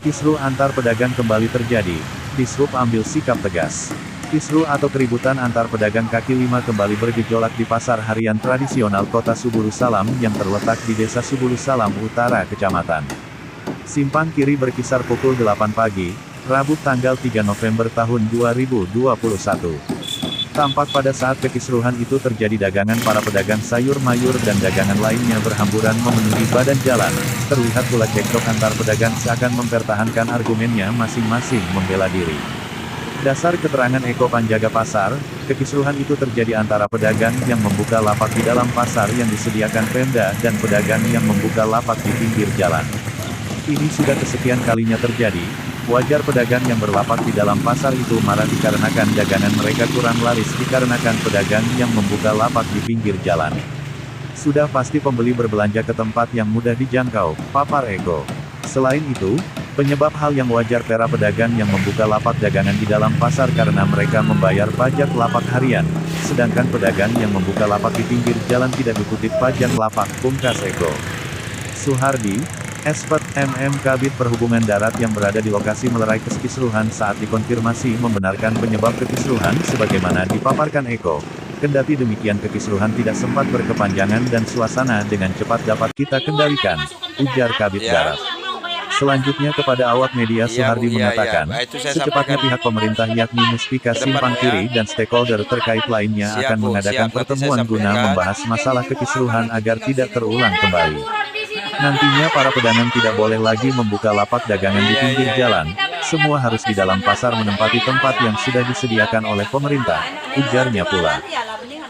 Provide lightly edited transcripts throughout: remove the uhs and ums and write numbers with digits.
Kisruh antar pedagang kembali terjadi. Dishub ambil sikap tegas. Kisruh atau keributan antar pedagang kaki lima kembali bergejolak di pasar harian tradisional kota Subulu Salam yang terletak di desa Subulu Salam Utara, Kecamatan Simpang Kiri berkisar pukul 8 pagi, Rabu tanggal 3 November tahun 2021. Tampak pada saat kekisruhan itu terjadi dagangan para pedagang sayur mayur dan dagangan lainnya berhamburan memenuhi badan jalan. Terlihat pula cekcok antar pedagang seakan mempertahankan argumennya masing-masing membela diri. Dasar keterangan Eko Panjaga Pasar, kekisruhan itu terjadi antara pedagang yang membuka lapak di dalam pasar yang disediakan Pemda dan pedagang yang membuka lapak di pinggir jalan. Ini sudah kesekian kalinya terjadi. Wajar pedagang yang berlapak di dalam pasar itu marah dikarenakan dagangan mereka kurang laris dikarenakan pedagang yang membuka lapak di pinggir jalan. Sudah pasti pembeli berbelanja ke tempat yang mudah dijangkau, papar Eko. Selain itu, penyebab hal yang wajar para pedagang yang membuka lapak dagangan di dalam pasar karena mereka membayar pajak lapak harian, sedangkan pedagang yang membuka lapak di pinggir jalan tidak dikutip pajak lapak, pungkas Eko. Suhardi, expert Kabid Perhubungan Darat yang berada di lokasi melerai kekisruhan saat dikonfirmasi membenarkan penyebab kekisruhan sebagaimana dipaparkan Eko. Kendati demikian kekisruhan tidak sempat berkepanjangan dan suasana dengan cepat dapat kita kendalikan, ujar Kabid Darat. Selanjutnya kepada awak media Suhardi mengatakan, secepatnya pihak pemerintah yakni Muspika Simpang Kiri dan stakeholder terkait lainnya akan mengadakan pertemuan guna membahas masalah kekisruhan agar tidak terulang kembali. Nantinya para pedagang tidak boleh lagi membuka lapak dagangan di pinggir jalan, semua harus di dalam pasar menempati tempat yang sudah disediakan oleh pemerintah, ujarnya pula.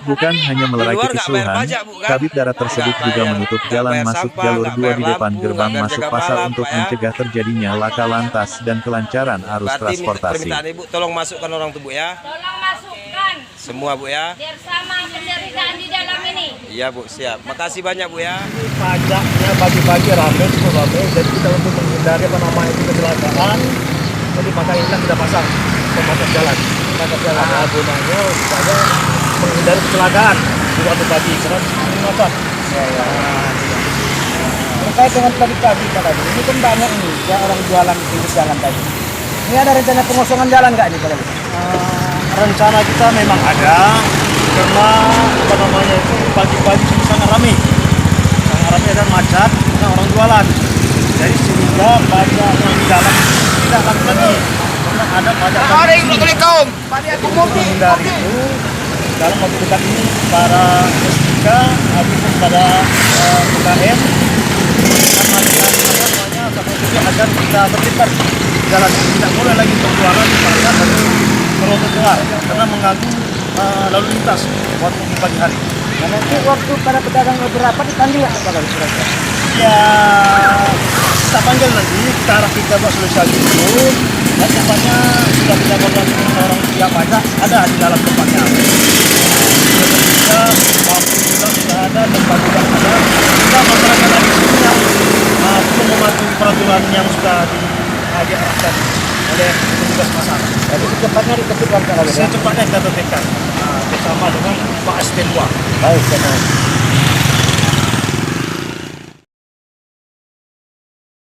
Bukan hanya melerai kekisruhan, Kabid Darat tersebut juga menutup jalan masuk jalur 2 di depan gerbang masuk pasar untuk mencegah terjadinya laka lantas dan kelancaran arus transportasi. Ibu, tolong masukkan orang tuh Bu ya. Tolong masukkan. Semua Bu ya. Biar sama penderitaan di dalam ini. Iya Bu, siap. Makasih banyak Bu ya. Pajaknya pagi-pagi ramai, cukup ramai, jadi kita untuk menghindari kecelakaan, jadi maka kita pasang pembatas jalan. Pembatas jalan gunanya supaya menghindari kecelakaan di waktu pagi, karena ini motor. Terkait dengan tadi tadi, ini kan banyak nih ya orang jualan di jalan tadi. Ini ada rencana pengosongan jalan nggak nih Pak? Rencana kita memang ada, karena itu pagi-pagi sangat ramai dan macet karena orang jualan. Jadi sehingga banyak yang di dalam tidak akan lagi karena ada banyak dari itu dalam waktu dekat ini para SK ataupun pada UKM akan melakukan agar kita tertibkan jalan ini tidak boleh lagi berjualan di pasar dan trotoar karena mengganggu lalu lintas waktu di pagi hari. Nah, nanti waktu para pedagang berapa dipanggil ya Pak kira-kira? Ya, kita panggil nanti, kita buat sosialisasi dulu. Dan tempatnya sudah kita koordinasi dengan orang pihak pajak ada di dalam tempatnya. Kita waktu kita sudah ada, tempat juga ada. Kita masyarakat lagi sini yang belum mematuhi peraturan yang sudah diarahkan oleh petugas pasar. Jadi secepatnya ditertibkan. Secepatnya kita tertibkan bersama dengan Pak ST2. Baik,